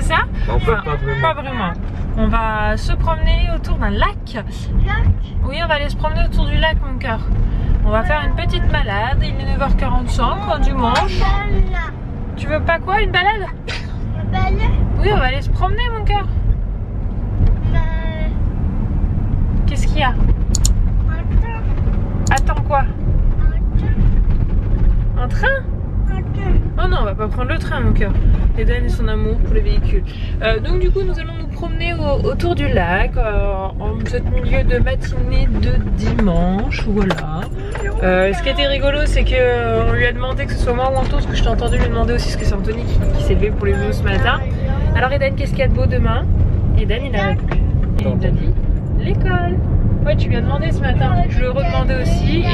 ça? En fait, Enfin, pas vraiment. On va se promener autour d'un lac. Oui, on va aller se promener autour du lac, mon cœur. On va faire une petite balade. Il est 9h45 un dimanche. Tu veux pas quoi, une balade? Oui, on va aller se promener, mon cœur. Qu'est-ce qu'il y a? Attends quoi? Un train? Oh non, on va pas prendre le train, mon cœur. Eden et son amour pour les véhicules. Donc du coup, nous allons nous promener autour du lac en ce milieu de matinée de dimanche. Voilà. Ce qui était rigolo, c'est qu'on lui a demandé que ce soit moi ou Anto, parce que je t'ai entendu lui demander aussi, parce que c'est Anthony qui s'est levé pour les vélos ce matin. Alors Eden, qu'est-ce qu'il y a de beau demain? Eden, il a répondu. Et il t'a dit l'école. Ouais, tu lui as demandé ce matin. Je lui ai redemandé aussi.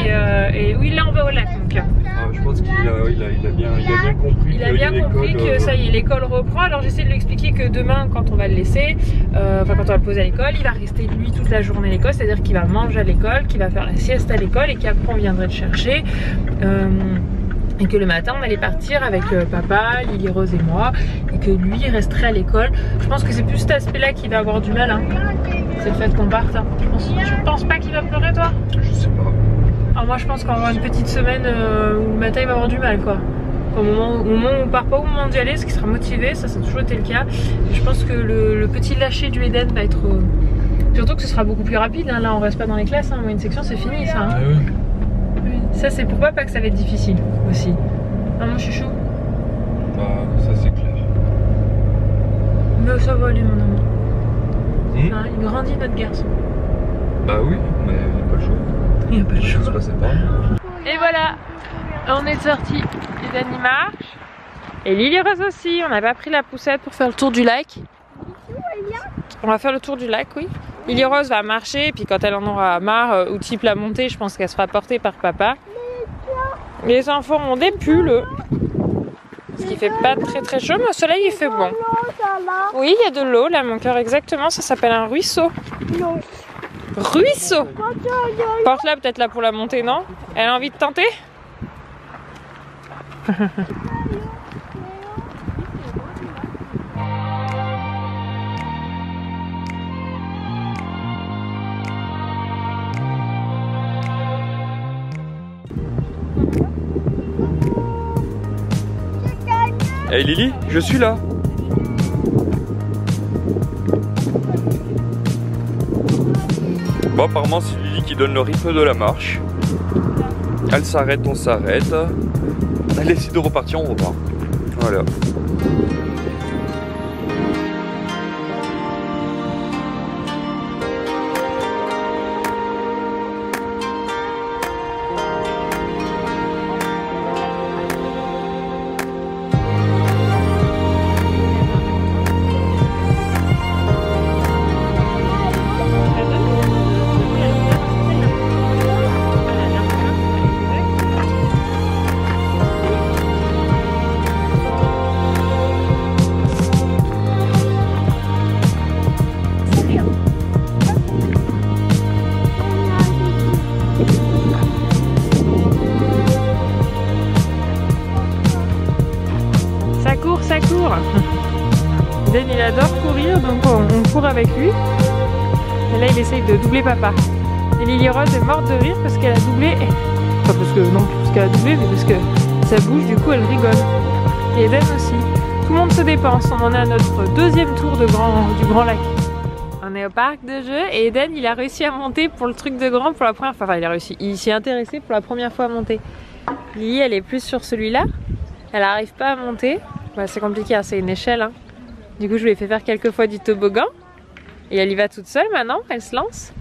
Et oui, là on va au lac, mon cœur. Je pense qu'il a bien compris. Il a bien compris que ça y est, l'école reprend. Alors j'essaie de lui expliquer que demain, quand on va le laisser, enfin quand on va le poser à l'école, il va rester lui toute la journée à l'école. C'est-à-dire qu'il va manger à l'école, qu'il va faire la sieste à l'école et qu'après on viendrait le chercher. Et que le matin on allait partir avec papa, Lily Rose et moi, et que lui il resterait à l'école. Je pense que c'est plus cet aspect là qui va avoir du mal, hein. C'est le fait qu'on parte, hein. Tu penses pas qu'il va pleurer, toi? Je sais pas. Alors moi je pense qu'on va avoir une petite semaine où le matin il va avoir du mal, quoi. Au moment où on part pas au moment d'y aller, parce qu'il sera motivé, ça a toujours été le cas. Et je pense que le petit lâcher du Eden va être... Surtout que ce sera beaucoup plus rapide, hein. Là on reste pas dans les classes, hein. Une section c'est fini, ça, hein. Ah oui. Ça c'est pour papa que ça va être difficile aussi. Ah mon chouchou? Bah ça c'est clair. Mais ça va aller, mon amour. Hein, il grandit, notre garçon. Bah oui, mais il n'y a pas le choix. Il n'y a pas le choix. Ça se passait pas. Et voilà, on est sorti. Eden il marche. Et Lily Rose aussi. On n'a pas pris la poussette pour faire le tour du lac. On va faire le tour du lac, oui. Lily Rose va marcher, et puis quand elle en aura marre, ou type la montée, je pense qu'elle sera portée par papa. Les enfants ont des pulls. Ce qui fait pas très chaud, mais au soleil il fait bon. Oui, il y a de l'eau là, mon cœur, exactement. Ça s'appelle un ruisseau. Ruisseau. Porte-la peut-être là pour la montée, non? Elle a envie de tenter? Hey Lily, je suis là. Bon, apparemment c'est Lily qui donne le rythme de la marche. Elle s'arrête, on s'arrête. Elle décide de repartir, on repart. Voilà. Ça court. Ben il adore courir, donc on court avec lui. Et là il essaye de doubler papa. Et Lily Rose est morte de rire parce qu'elle a doublé. Enfin parce que non, parce qu'elle a doublé, mais parce que ça bouge, du coup elle rigole. Et Eden aussi. Tout le monde se dépense. On en est à notre deuxième tour du grand lac. On est au parc de jeux et Eden il a réussi à monter pour le truc de grand pour la première fois. Enfin il a réussi, il s'y est intéressé pour la première fois à monter. Lily elle est plus sur celui-là. Elle n'arrive pas à monter. Bah, c'est compliqué, hein, c'est une échelle. Hein. Du coup, je lui ai fait faire quelques fois du toboggan. Et elle y va toute seule maintenant, elle se lance.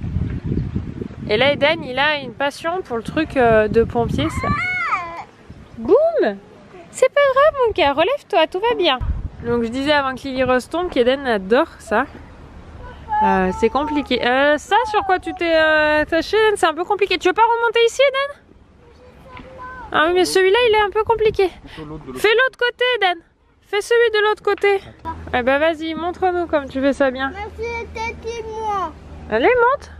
Et là, Eden, il a une passion pour le truc de pompier. Ça. Boum! C'est pas grave, mon cœur, relève-toi, tout va bien. Donc, je disais avant que Lily Rose tombe qu'Eden adore ça. C'est compliqué. Ça, sur quoi tu t'es attaché, Eden, c'est un peu compliqué. Tu veux pas remonter ici, Eden? Ah oui, mais celui-là, il est un peu compliqué. Fais l'autre côté, Eden. Fais celui de l'autre côté. Eh ben vas-y, montre-nous comme tu fais ça bien. moi. Allez, monte.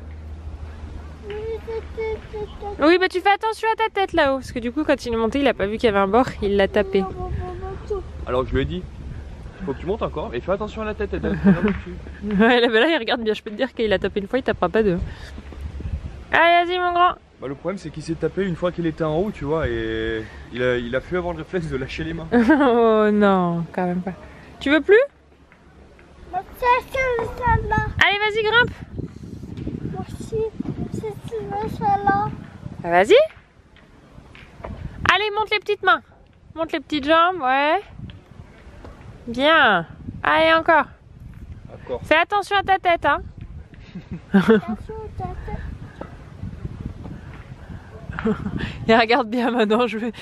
Oui, bah tu fais attention à ta tête là-haut. Parce que du coup, quand il est monté, il a pas vu qu'il y avait un bord, il l'a tapé. Alors je lui ai dit, Faut que tu montes encore. Et fais attention à la tête, Eden. Ouais, là, il regarde bien. Je peux te dire qu'il a tapé une fois, il tapera pas deux. Allez, vas-y, mon grand. Bah, le problème, c'est qu'il s'est tapé une fois qu'il était en haut, tu vois, et il a pu avoir le réflexe de lâcher les mains. Oh non, quand même pas. Tu veux plus? Allez, vas-y, grimpe. Vas-y. Allez, monte les petites mains. Monte les petites jambes, ouais. Bien. Allez, encore. Encore. Fais attention à ta tête, hein. Et regarde bien maintenant, je me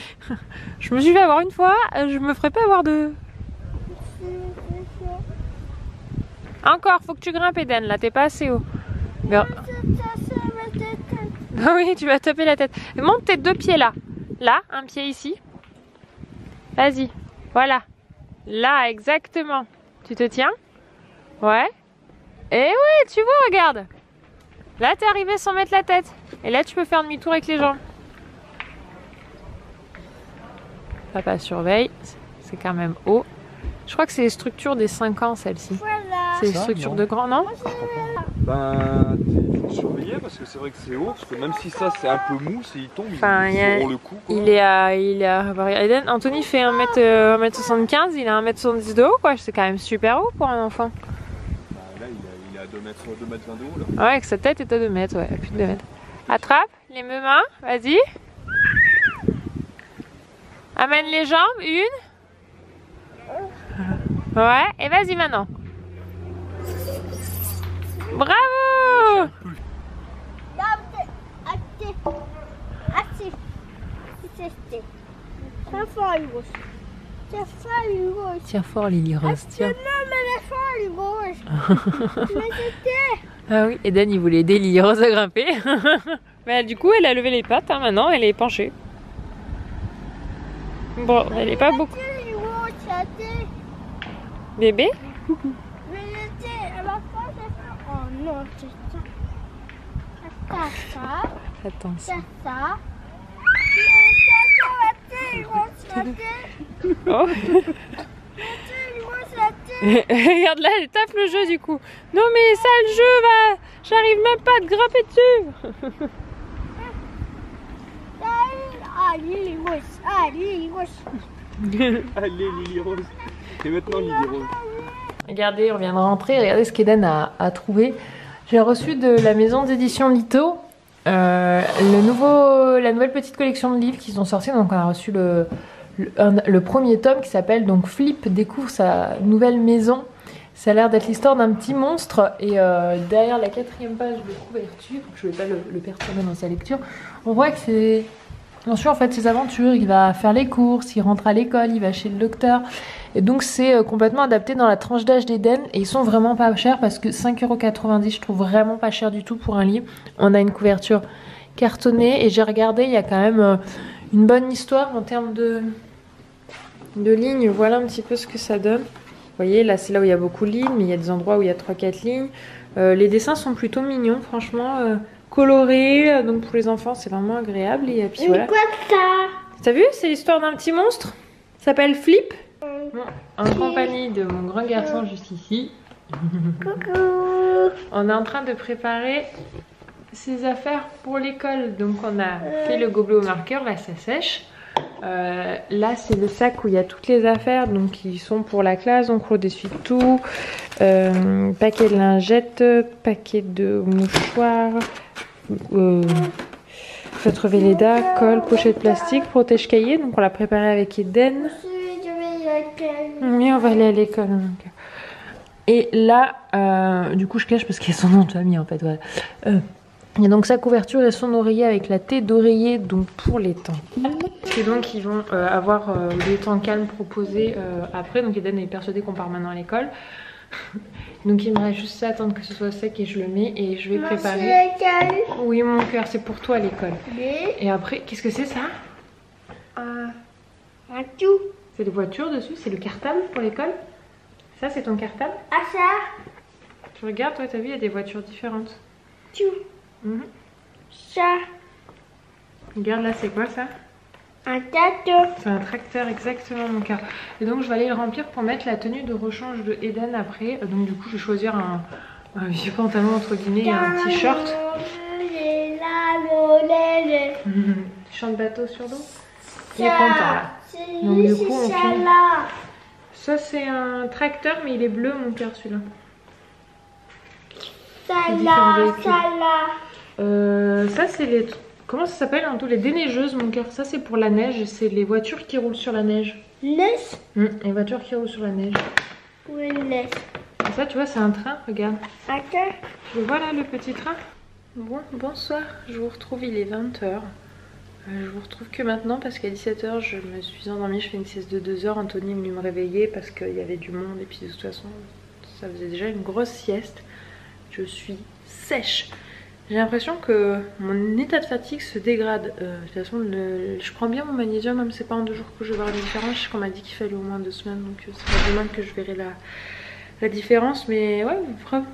suis fait avoir une fois, je me ferai pas avoir deux. Encore, faut que tu grimpes, Eden, là, t'es pas assez haut. Ah oui, tu vas taper la tête. Monte tes deux pieds là. Là, un pied ici. Vas-y, voilà. Là, exactement. Tu te tiens? Ouais. Et ouais, tu vois, regarde. Là, t'es arrivé sans mettre la tête. Et là, tu peux faire demi-tour avec les jambes. Papa surveille. C'est quand même haut. Je crois que c'est les structures des 5 ans, celle-ci. C'est les structures de grands, non? Ben, il faut surveiller parce que c'est vrai que c'est haut. Parce que même si ça, c'est un peu mou, s'il tombe, Enfin, ils auront le coup. Quoi. Il est à Eden, Anthony fait 1m75, il a 1m70 de haut, quoi. C'est quand même super haut pour un enfant. Bah, là, il est à 2 mètres 20 de haut, là. Ouais, avec sa tête est à 2 mètres, ouais, plus de 2 mètres. Attrape les mains, vas-y. Amène les jambes, une. Ouais, et vas-y maintenant. Bravo! Tiens fort, Lily Rose, tiens. Ah oui, Eden il voulait aider Lily Rose à grimper. Mais du coup, elle a levé les pattes, hein, maintenant elle est penchée. Bon, elle est pas beaucoup. Bébé? Attention. Oh. Regarde là, elle tape le jeu du coup. Non mais ça le jeu va. J'arrive même pas à te grimper dessus. Allez, Lily Rose. Et maintenant, Lily Rose. Regardez, on vient de rentrer. Regardez ce qu'Eden a trouvé. J'ai reçu de la maison d'édition Lito la nouvelle petite collection de livres qui sont sortis. Donc on a reçu le premier tome qui s'appelle donc Flip découvre sa nouvelle maison. Ça a l'air d'être l'histoire d'un petit monstre et derrière la 4e page de couverture, je ne vais pas le perturber dans sa lecture, on voit que c'est on suit en fait ses aventures. Il va faire les courses, il rentre à l'école, il va chez le docteur. Et donc c'est complètement adapté dans la tranche d'âge d'Eden. Et ils sont vraiment pas chers parce que 5,90 € je trouve vraiment pas cher du tout pour un livre. On a une couverture cartonnée et j'ai regardé, il y a quand même une bonne histoire en termes de lignes. Voilà un petit peu ce que ça donne. Vous voyez là c'est là où il y a beaucoup de lignes, mais il y a des endroits où il y a 3-4 lignes. Les dessins sont plutôt mignons franchement. Colorés, donc pour les enfants c'est vraiment agréable. Et puis voilà. Quoi ça? T'as vu, c'est l'histoire d'un petit monstre. Ça s'appelle Flip. Bon, en compagnie de mon grand garçon juste ici. Coucou. On est en train de préparer ses affaires pour l'école. Donc on a fait le gobelet au marqueur, là ça sèche. Là c'est le sac où il y a toutes les affaires, donc qui sont pour la classe, donc rouleau d'essuie-tout, paquet de lingettes, paquet de mouchoirs, feutre Velleda, colle, pochette plastique, protège cahier. Donc on l'a préparé avec Eden. Mais on va aller à l'école. Et là, du coup je cache parce qu'il y a son nom de famille en fait. Voilà. Il y a donc sa couverture et son oreiller avec la thé d'oreiller donc pour les temps. Et donc ils vont avoir des temps calmes proposés après. Donc Eden est persuadé qu'on part maintenant à l'école. Donc il me reste juste à attendre que ce soit sec et je le mets et je vais préparer. Oui mon cœur, c'est pour toi à l'école. Et après, qu'est-ce que c'est ça? Un tout. C'est des voitures dessus, c'est le cartable pour l'école. Ça c'est ton cartable? Ah ça? Tu regardes, toi t'as vu, il y a des voitures différentes. Tout. Ça. Regarde là, c'est quoi ça? Un tracteur. C'est un tracteur, exactement mon cœur. Et donc je vais aller le remplir pour mettre la tenue de rechange de Eden après. Donc du coup je vais choisir un vieux pantalon entre guillemets et un t-shirt. T-shirt bateau sur l'eau. Il est content là. Donc du coup on finit. Ça c'est un tracteur mais il est bleu mon cœur celui-là. Ça c'est les... Comment ça s'appelle un tout? Les déneigeuses mon cœur. Ça c'est pour la neige. C'est les voitures qui roulent sur la neige. Neige. Les voitures qui roulent sur la neige. Oui, neige. Et ça tu vois c'est un train, regarde. Tracteur. Tu vois là le petit train? Bon, bonsoir, je vous retrouve, il est 20h. Je vous retrouve que maintenant parce qu'à 17h je me suis endormie, je fais une sieste de 2 heures. Anthony est venu me réveiller parce qu'il y avait du monde et puis de toute façon ça faisait déjà une grosse sieste. Je suis sèche. J'ai l'impression que mon état de fatigue se dégrade. De toute façon je prends bien mon magnésium, même si c'est pas en 2 jours que je vais voir la différence. Je sais qu'on m'a dit qu'il fallait au moins 2 semaines, donc c'est pas demain que je verrai la différence. Mais ouais,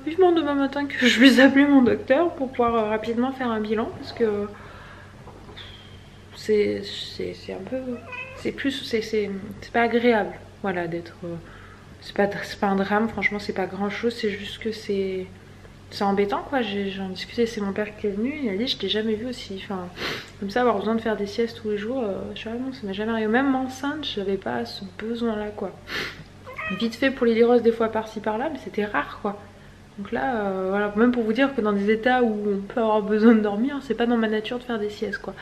vivement demain matin que je vais appeler mon docteur pour pouvoir rapidement faire un bilan parce que c'est un peu, c'est pas agréable, voilà, d'être, c'est pas un drame, franchement c'est pas grand chose, c'est juste que c'est embêtant quoi. J'en discutais, c'est mon père qui est venu, il a dit je t'ai jamais vu aussi, enfin comme ça avoir besoin de faire des siestes tous les jours, je sais pas, non ça m'est jamais arrivé, même enceinte j'avais pas ce besoin là quoi. Vite fait pour les liroses des fois par-ci par-là, mais c'était rare quoi. Donc là, voilà, même pour vous dire que dans des états où on peut avoir besoin de dormir, c'est pas dans ma nature de faire des siestes quoi.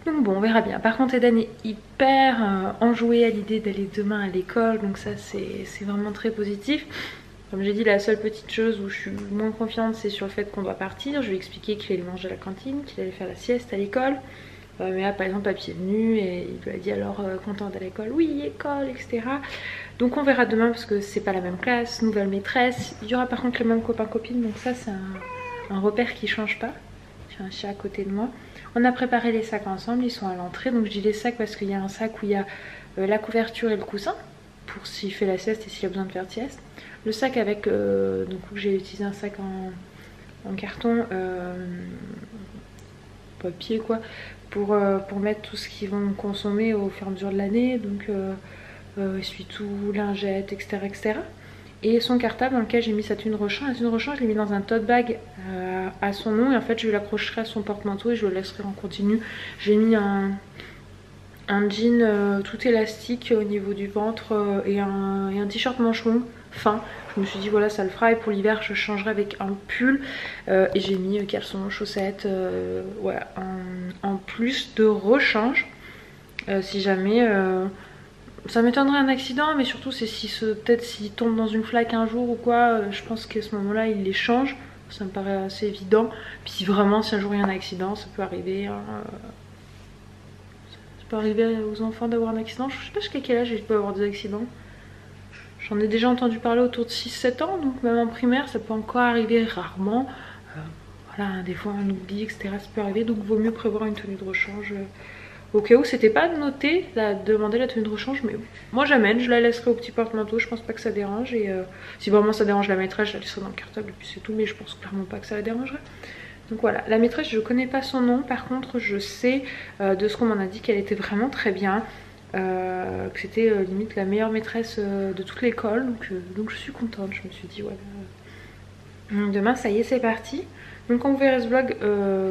Donc bon, on verra bien. Par contre, Eden est hyper enjouée à l'idée d'aller demain à l'école, donc ça c'est vraiment très positif. Comme j'ai dit, la seule petite chose où je suis moins confiante, c'est sur le fait qu'on doit partir. Je lui ai expliqué qu'il allait manger à la cantine, qu'il allait faire la sieste à l'école. Mais là, par exemple, papy est venu et il lui a dit alors contente à l'école, oui, école, etc. Donc on verra demain parce que c'est pas la même classe, nouvelle maîtresse. Il y aura par contre les mêmes copains-copines, donc ça c'est un repère qui change pas. J'ai un chat à côté de moi. On a préparé les sacs ensemble, ils sont à l'entrée. Donc je dis les sacs parce qu'il y a un sac où il y a la couverture et le coussin pour s'il fait la sieste et s'il a besoin de faire sieste. Le sac avec, donc j'ai utilisé un sac en carton, papier quoi, pour mettre tout ce qu'ils vont consommer au fur et à mesure de l'année. Donc essuie-tout, lingettes, etc., etc. Et son cartable dans lequel j'ai mis sa thune rechange. La thune rechange, je l'ai mis dans un tote bag à son nom. Et en fait, je l'accrocherai à son porte-manteau et je le laisserai en continu. J'ai mis un jean tout élastique au niveau du ventre et un t-shirt manche long fin. Je me suis dit voilà, ça le fera. Et pour l'hiver, je changerai avec un pull. Et j'ai mis caleçon, chaussettes, voilà, en plus de rechange. Si jamais... ça m'étonnerait un accident, mais surtout c'est si peut-être s'il tombe dans une flaque un jour ou quoi, je pense qu'à ce moment-là il les change. Ça me paraît assez évident. Puis si vraiment si un jour il y a un accident, ça peut arriver. Hein, ça peut arriver aux enfants d'avoir un accident. Je sais pas jusqu'à quel âge ils peuvent avoir des accidents. J'en ai déjà entendu parler autour de 6-7 ans, donc même en primaire ça peut encore arriver rarement. Voilà, des fois un oubli, etc. ça peut arriver, donc vaut mieux prévoir une tenue de rechange. Au cas où c'était pas noté, demander la tenue de rechange, mais moi j'amène, je la laisserai au petit porte-manteau, je pense pas que ça dérange. Et si vraiment ça dérange la maîtresse, je la laisserai dans le cartable et puis c'est tout, mais je pense clairement pas que ça la dérangerait. Donc voilà, la maîtresse je connais pas son nom, par contre je sais de ce qu'on m'en a dit qu'elle était vraiment très bien, que c'était limite la meilleure maîtresse de toute l'école, donc je suis contente, je me suis dit voilà. Demain ça y est, c'est parti. Donc quand vous verrez ce vlog,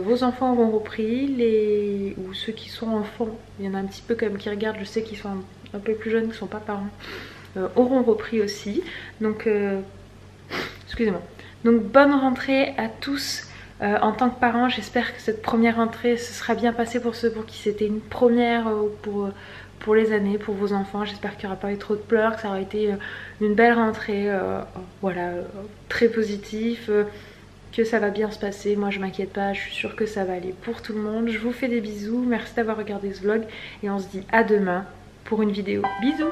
vos enfants auront repris, ou ceux qui sont enfants, il y en a un petit peu quand même qui regardent, je sais qu'ils sont un peu plus jeunes, qui ne sont pas parents, auront repris aussi. Donc, excusez-moi. Donc bonne rentrée à tous en tant que parents. J'espère que cette première rentrée se sera bien passée pour ceux pour qui c'était une première, pour les années, pour vos enfants. J'espère qu'il n'y aura pas eu trop de pleurs, que ça aura été une belle rentrée, voilà, très positif. Que ça va bien se passer, moi je m'inquiète pas, je suis sûre que ça va aller pour tout le monde. Je vous fais des bisous, merci d'avoir regardé ce vlog et on se dit à demain pour une vidéo. Bisous.